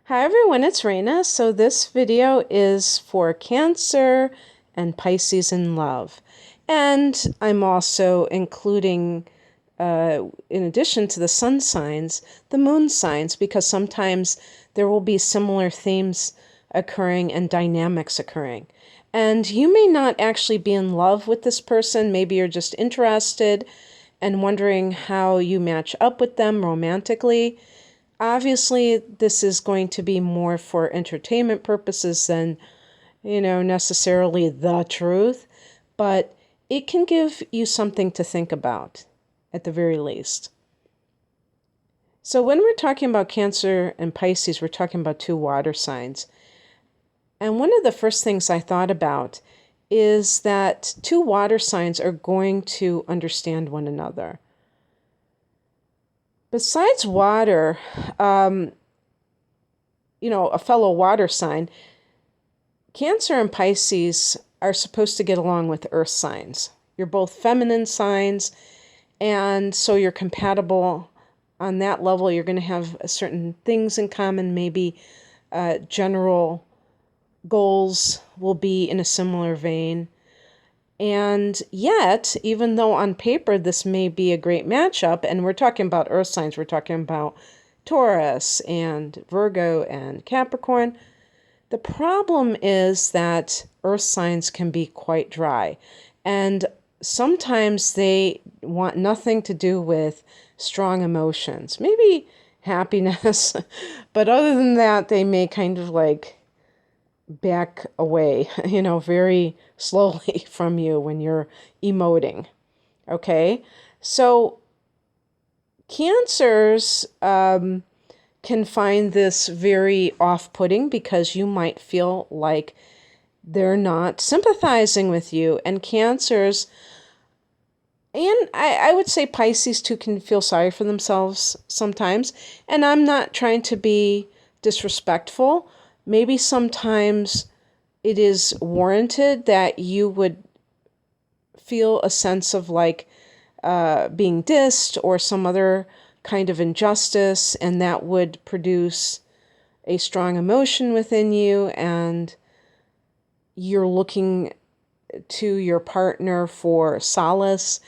Hi everyone, it's Raina. So this video is for Cancer and Pisces in love. And I'm also including, in addition to the sun signs, the moon signs, because sometimes there will be similar themes occurring and dynamics occurring. And you may not actually be in love with this person. Maybe you're just interested and wondering how you match up with them romantically. Obviously, this is going to be more for entertainment purposes than, necessarily the truth, but it can give you something to think about at the very least. So when we're talking about Cancer and Pisces, we're talking about two water signs. And one of the first things I thought about is that two water signs are going to understand one another. Besides water, a fellow water sign, Cancer and Pisces are supposed to get along with earth signs. You're both feminine signs, and so you're compatible on that level. You're going to have certain things in common. Maybe general goals will be in a similar vein. And yet, even though on paper this may be a great matchup, and we're talking about earth signs, we're talking about Taurus and Virgo and Capricorn, the problem is that earth signs can be quite dry. And sometimes they want nothing to do with strong emotions, maybe happiness, but other than that, they may kind of like back away, very slowly from you when you're emoting. Okay? So Cancers can find this very off-putting because you might feel like they're not sympathizing with you. And Cancers, and I would say Pisces too, can feel sorry for themselves sometimes. And I'm not trying to be disrespectful. Maybe sometimes it is warranted that you would feel a sense of like being dissed or some other kind of injustice, and that would produce a strong emotion within you, and you're looking to your partner for solace,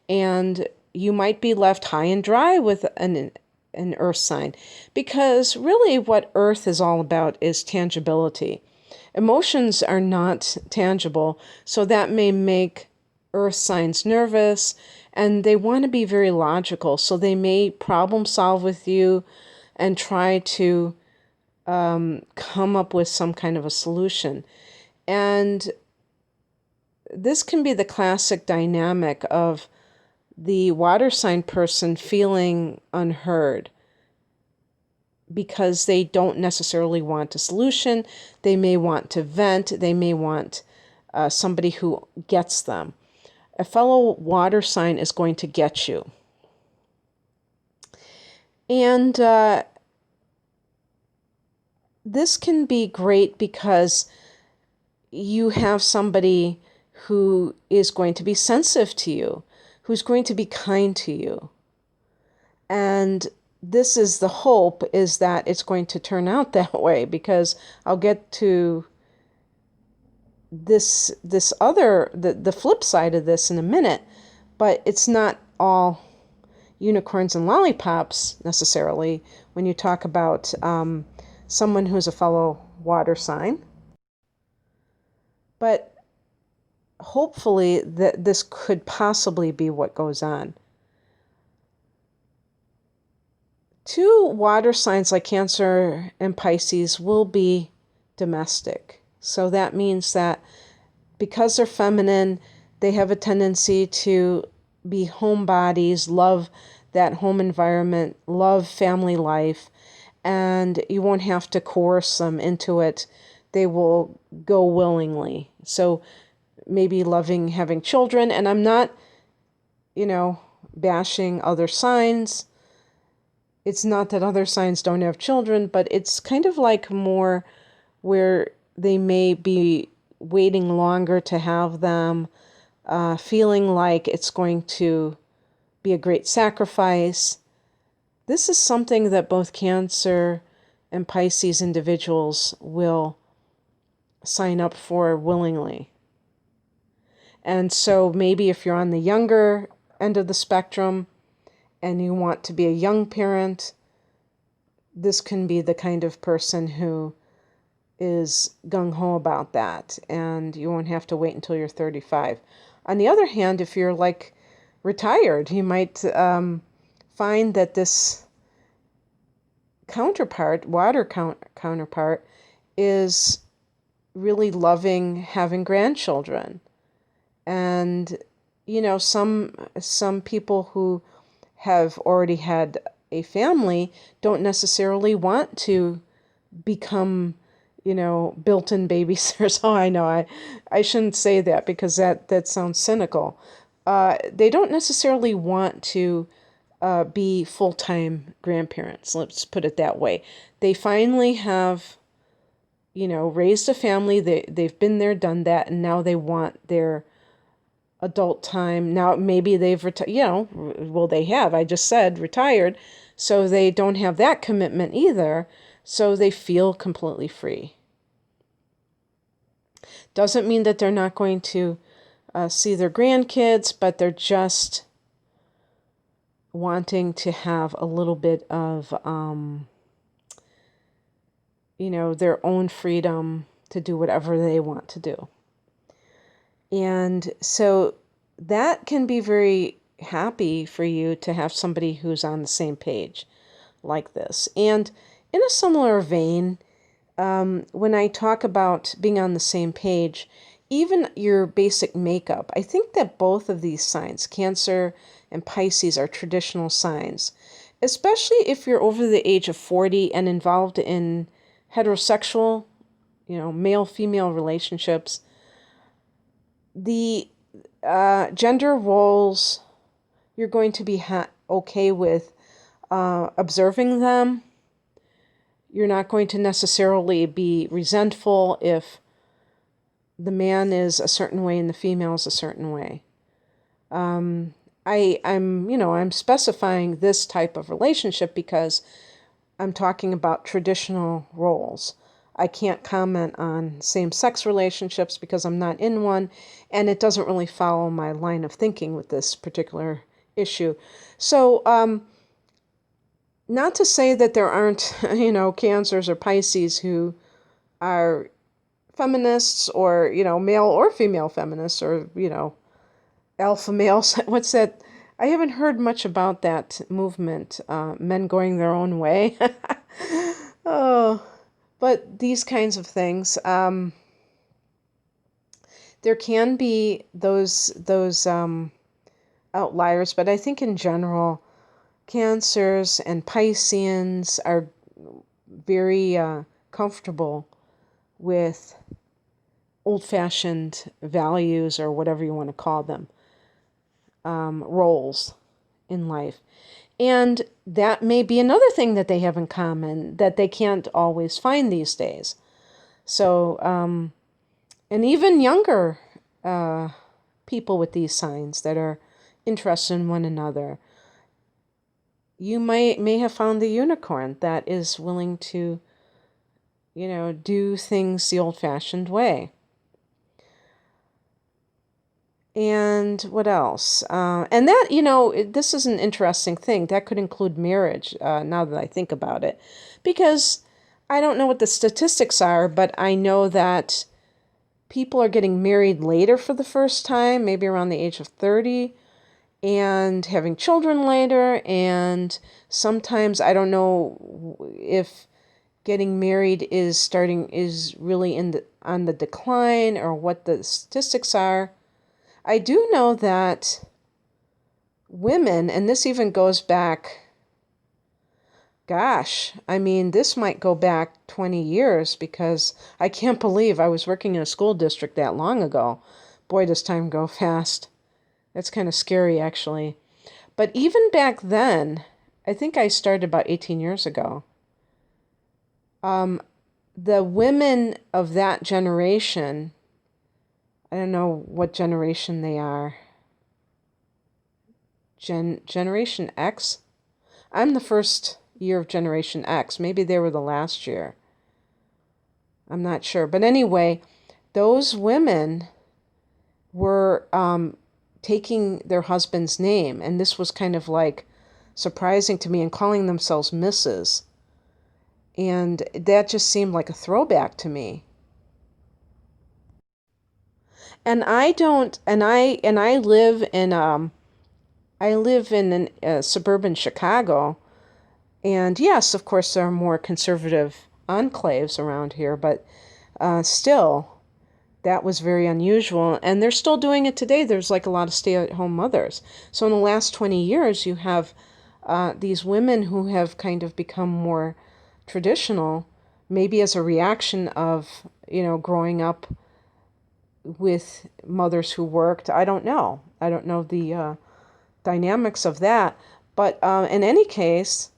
and you might be left high and dry with an earth sign, because really what earth is all about is tangibility. Emotions are not tangible, so that may make earth signs nervous, and they want to be very logical, so they may problem solve with you and try to come up with some kind of a solution. And this can be the classic dynamic of the water sign person feeling unheard because they don't necessarily want a solution. They may want to vent. They may want somebody who gets them. A fellow water sign is going to get you. And this can be great because you have somebody who is going to be sensitive to you, who's going to be kind to you. And this is the hope, is that it's going to turn out that way, because I'll get to this other, the flip side of this in a minute, but it's not all unicorns and lollipops necessarily when you talk about someone who's a fellow water sign. But hopefully that this could possibly be what goes on. Two water signs like Cancer and Pisces will be domestic. So that means that because they're feminine, they have a tendency to be homebodies, love that home environment, love family life, and you won't have to coerce them into it. They will go willingly. So maybe loving having children, and I'm not, bashing other signs. It's not that other signs don't have children, but it's kind of like more where they may be waiting longer to have them, feeling like it's going to be a great sacrifice. This is something that both Cancer and Pisces individuals will sign up for willingly. And so maybe if you're on the younger end of the spectrum and you want to be a young parent, this can be the kind of person who is gung-ho about that, and you won't have to wait until you're 35. On the other hand, if you're like retired, you might find that this counterpart is really loving having grandchildren. And some people who have already had a family don't necessarily want to become built-in babysitters. Oh, I know. I shouldn't say that because that sounds cynical. They don't necessarily want to be full-time grandparents. Let's put it that way. They finally have, raised a family. They've been there, done that, and now they want their adult time. Now maybe they've retired. They have. I just said retired, so they don't have that commitment either. So they feel completely free. Doesn't mean that they're not going to see their grandkids, but they're just wanting to have a little bit of, their own freedom to do whatever they want to do. And so that can be very happy for you to have somebody who's on the same page like this. And in a similar vein, when I talk about being on the same page, even your basic makeup, I think that both of these signs, Cancer and Pisces, are traditional signs, especially if you're over the age of 40 and involved in heterosexual, male-female relationships. The gender roles, you're going to be okay with observing them. You're not going to necessarily be resentful if the man is a certain way and the female is a certain way. I'm specifying this type of relationship because I'm talking about traditional roles. I can't comment on same-sex relationships because I'm not in one, and it doesn't really follow my line of thinking with this particular issue. So, not to say that there aren't, Cancers or Pisces who are feminists or, male or female feminists or, alpha males. What's that? I haven't heard much about that movement, men going their own way. Oh, but these kinds of things, there can be those outliers, but I think in general, Cancers and Pisceans are very comfortable with old-fashioned values, or whatever you want to call them, roles in life. And that may be another thing that they have in common that they can't always find these days. So, and even younger people with these signs that are interested in one another, you may have found the unicorn that is willing to, do things the old-fashioned way. And what else? And that, this is an interesting thing. That could include marriage, now that I think about it. Because I don't know what the statistics are, but I know that people are getting married later for the first time, maybe around the age of 30, and having children later. And sometimes, I don't know if getting married is really on the decline, or what the statistics are. I do know that women, and this even goes back, this might go back 20 years, because I can't believe I was working in a school district that long ago. Boy, does time go fast. That's kind of scary, actually. But even back then, I think I started about 18 years ago. The women of that generation, I don't know what generation they are. Generation X? I'm the first year of Generation X. Maybe they were the last year. I'm not sure. But anyway, those women were taking their husband's name, and this was kind of like surprising to me, and calling themselves Mrs. And that just seemed like a throwback to me. And I don't, and I live in suburban Chicago, and yes, of course, there are more conservative enclaves around here, but still, that was very unusual, and they're still doing it today. There's like a lot of stay-at-home mothers. So in the last 20 years, you have these women who have kind of become more traditional, maybe as a reaction of, growing up with mothers who worked. I don't know. I don't know the dynamics of that. But in any case,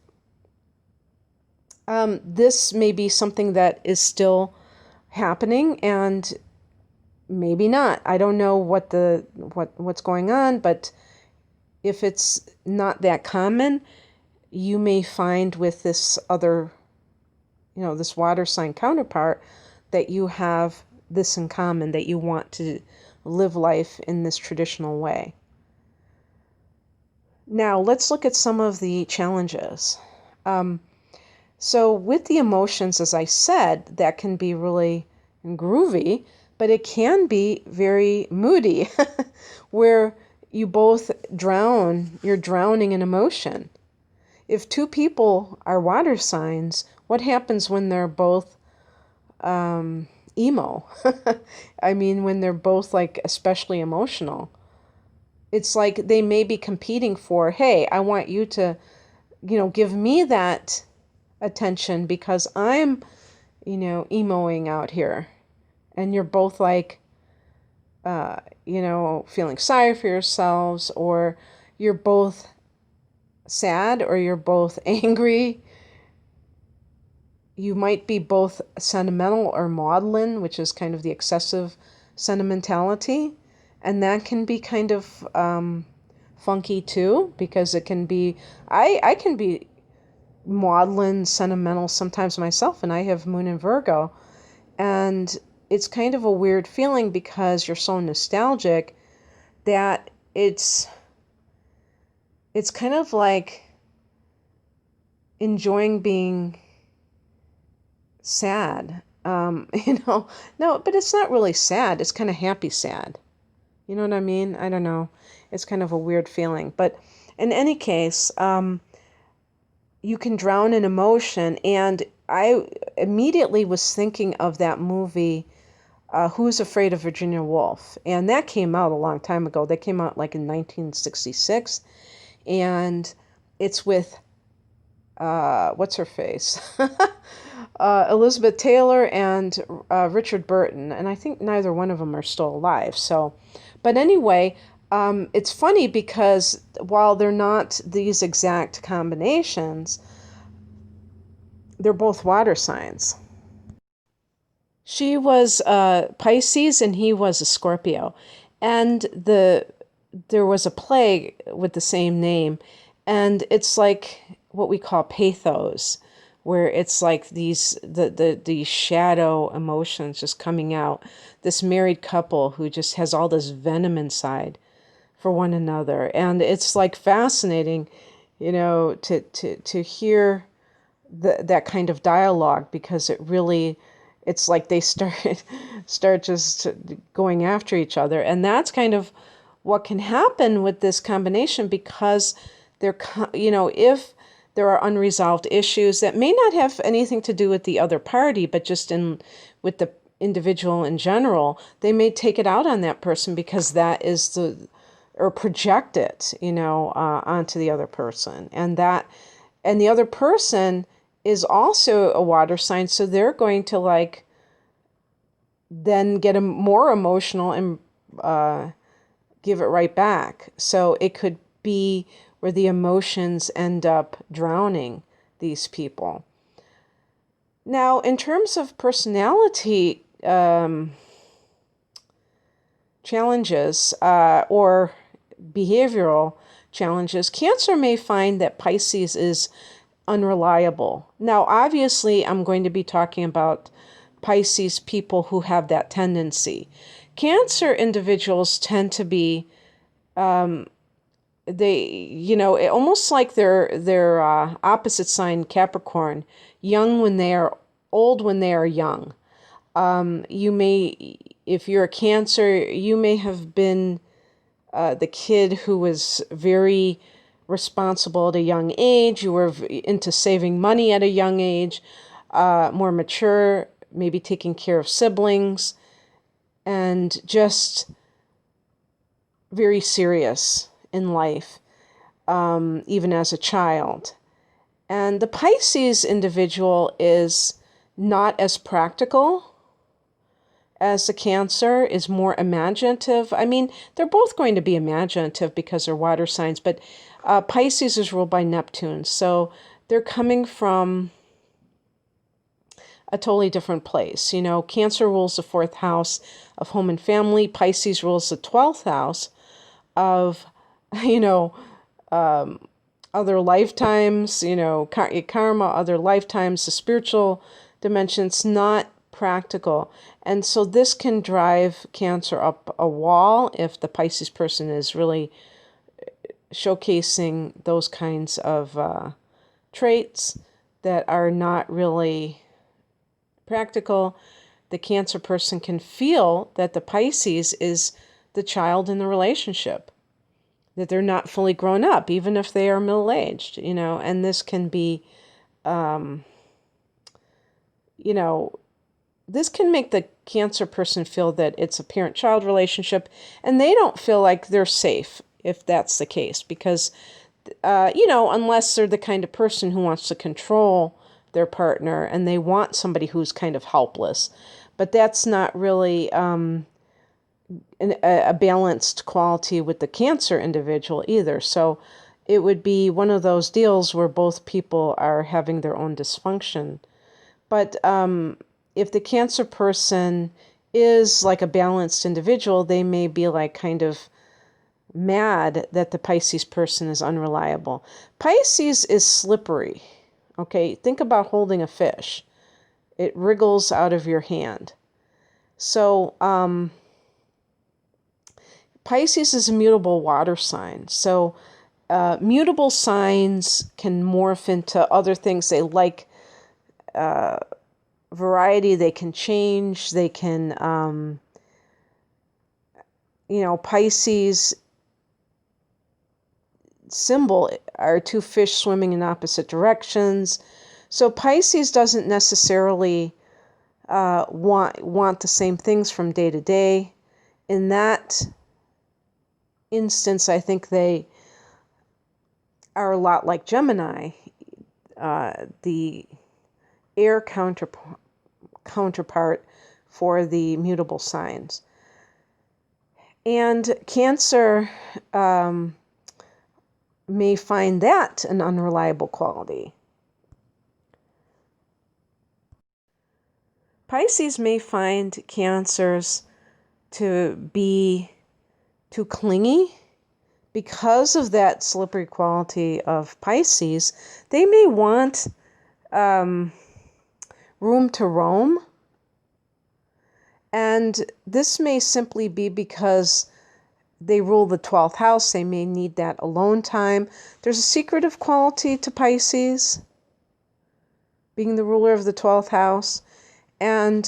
this may be something that is still happening, and maybe not. I don't know what's going on, but if it's not that common, you may find with this other, this water sign counterpart, that you have this in common, that you want to live life in this traditional way. Now, let's look at some of the challenges. So with the emotions, as I said, that can be really groovy, but it can be very moody, where you both you're drowning in emotion. If two people are water signs, what happens when they're both emo? I mean, when they're both like especially emotional. It's like they may be competing for, hey, I want you to, give me that attention because I'm, emoing out here. And you're both like, feeling sorry for yourselves, or you're both sad, or you're both angry. You might be both sentimental or maudlin, which is kind of the excessive sentimentality. And that can be kind of funky too, because it can be, I can be maudlin, sentimental sometimes myself, and I have Moon in Virgo. And it's kind of a weird feeling because you're so nostalgic that it's kind of like enjoying being sad. No, but it's not really sad. It's kind of happy sad. You know what I mean? I don't know. It's kind of a weird feeling. But in any case, you can drown in emotion. And I immediately was thinking of that movie, Who's Afraid of Virginia Woolf? And that came out a long time ago. That came out like in 1966. And it's with, what's her face? Elizabeth Taylor and Richard Burton. And I think neither one of them are still alive. So, but anyway, it's funny because while they're not these exact combinations, they're both water signs. She was Pisces and he was a Scorpio. And there was a play with the same name. And it's like what we call pathos, where it's like the shadow emotions just coming out. This married couple who just has all this venom inside for one another. And it's like fascinating, to hear that kind of dialogue, because it's like they start just going after each other. And that's kind of what can happen with this combination, because if there are unresolved issues that may not have anything to do with the other party, but just with the individual in general, they may take it out on that person because that is or project it, onto the other person. And the other person is also a water sign, so they're going to then get more emotional and give it right back. So it could be where the emotions end up drowning these people. Now, in terms of personality challenges or behavioral challenges, Cancer may find that Pisces is unreliable. Now, obviously, I'm going to be talking about Pisces people who have that tendency. Cancer individuals tend to be, almost like their opposite sign, Capricorn, young when they are old when they are young. You may, if you're a Cancer, you may have been the kid who was very responsible at a young age. You were into saving money at a young age, more mature, maybe taking care of siblings, and just very serious in life, even as a child. And the Pisces individual is not as practical as the Cancer, is more imaginative. I mean, they're both going to be imaginative because they're water signs, but Pisces is ruled by Neptune. So they're coming from a totally different place. Cancer rules the 4th house of home and family. Pisces rules the 12th house of, other lifetimes, karma, other lifetimes, the spiritual dimensions, not practical. And so this can drive Cancer up a wall if the Pisces person is really showcasing those kinds of traits that are not really practical. The Cancer person can feel that the Pisces is the child in the relationship, that they're not fully grown up, even if they are middle-aged, and this can be, this can make the Cancer person feel that it's a parent-child relationship, and they don't feel like they're safe if that's the case, because, unless they're the kind of person who wants to control their partner and they want somebody who's kind of helpless. But that's not really a balanced quality with the Cancer individual either. So it would be one of those deals where both people are having their own dysfunction. But if the Cancer person is like a balanced individual, they may be like kind of mad that the Pisces person is unreliable. Pisces is slippery. Okay, think about holding a fish. It wriggles out of your hand. So Pisces is a mutable water sign. So mutable signs can morph into other things. They like variety. They can change. They can, Pisces symbol are two fish swimming in opposite directions. So Pisces doesn't necessarily want the same things from day to day. In that instance, I think they are a lot like Gemini, the air counterpart for the mutable signs. And Cancer may find that an unreliable quality. Pisces may find Cancers to be too clingy. Because of that slippery quality of Pisces, they may want room to roam. And this may simply be because they rule the 12th house. They may need that alone time. There's a secretive quality to Pisces, being the ruler of the 12th house. And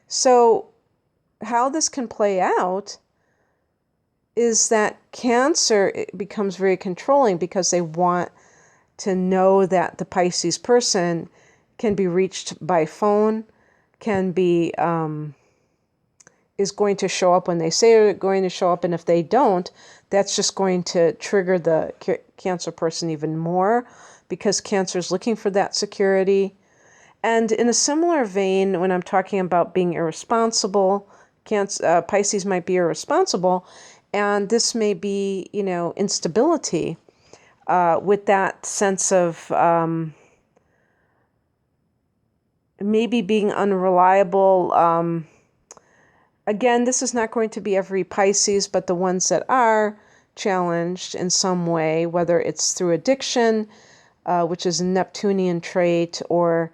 so how this can play out is that Cancer becomes very controlling because they want to know that the Pisces person can be reached by phone, can be is going to show up when they say they're going to show up, and if they don't, that's just going to trigger the Cancer person even more because Cancer is looking for that security. And in a similar vein, when I'm talking about being irresponsible, Pisces might be irresponsible, and this may be, instability with that sense of maybe being unreliable. Again, this is not going to be every Pisces, but the ones that are challenged in some way, whether it's through addiction, which is a Neptunian trait, or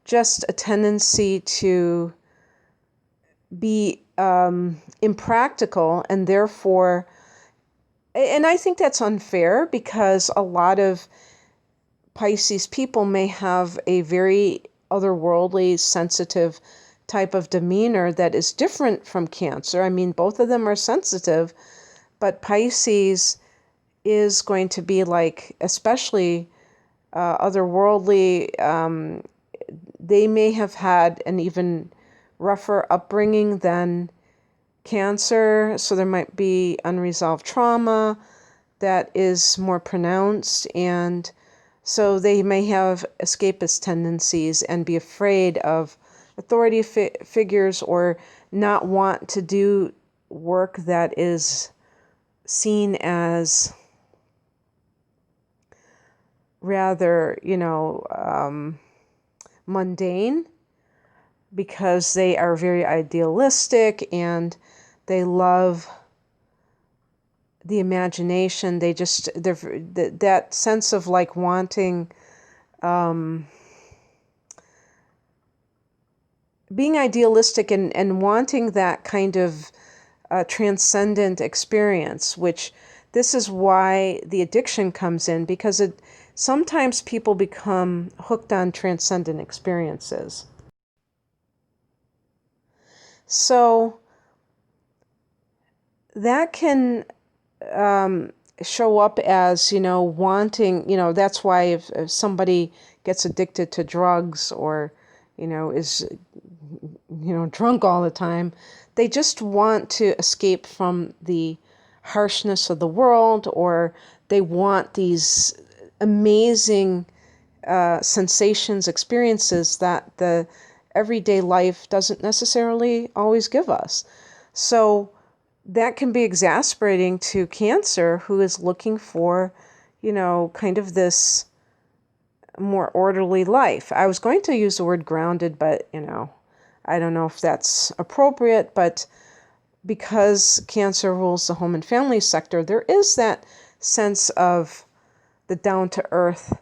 just a tendency to be impractical, and therefore, and I think that's unfair, because a lot of Pisces people may have a very otherworldly, sensitive type of demeanor that is different from Cancer. I mean, both of them are sensitive, but Pisces is going to be like, especially otherworldly. They may have had an even rougher upbringing than Cancer, so there might be unresolved trauma that is more pronounced, and so they may have escapist tendencies and be afraid of authority figures, or not want to do work that is seen as rather, mundane, because they are very idealistic and they love the imagination. That sense of like wanting, being idealistic and wanting that kind of transcendent experience, which this is why the addiction comes in, because sometimes people become hooked on transcendent experiences. So that can show up as, wanting, that's why if somebody gets addicted to drugs, or, is, drunk all the time, they just want to escape from the harshness of the world, or they want these amazing sensations, experiences that the everyday life doesn't necessarily always give us. So that can be exasperating to Cancer, who is looking for, kind of this more orderly life. I was going to use the word grounded, but, I don't know if that's appropriate, but because Cancer rules the home and family sector, there is that sense of the down-to-earth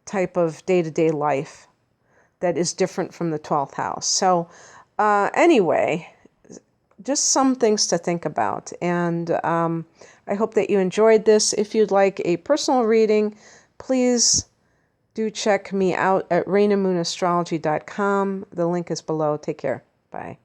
type of day-to-day life that is different from the 12th house. So anyway, just some things to think about. And I hope that you enjoyed this. If you'd like a personal reading, please do check me out at rainamoonastrology.com. The link is below. Take care. Bye.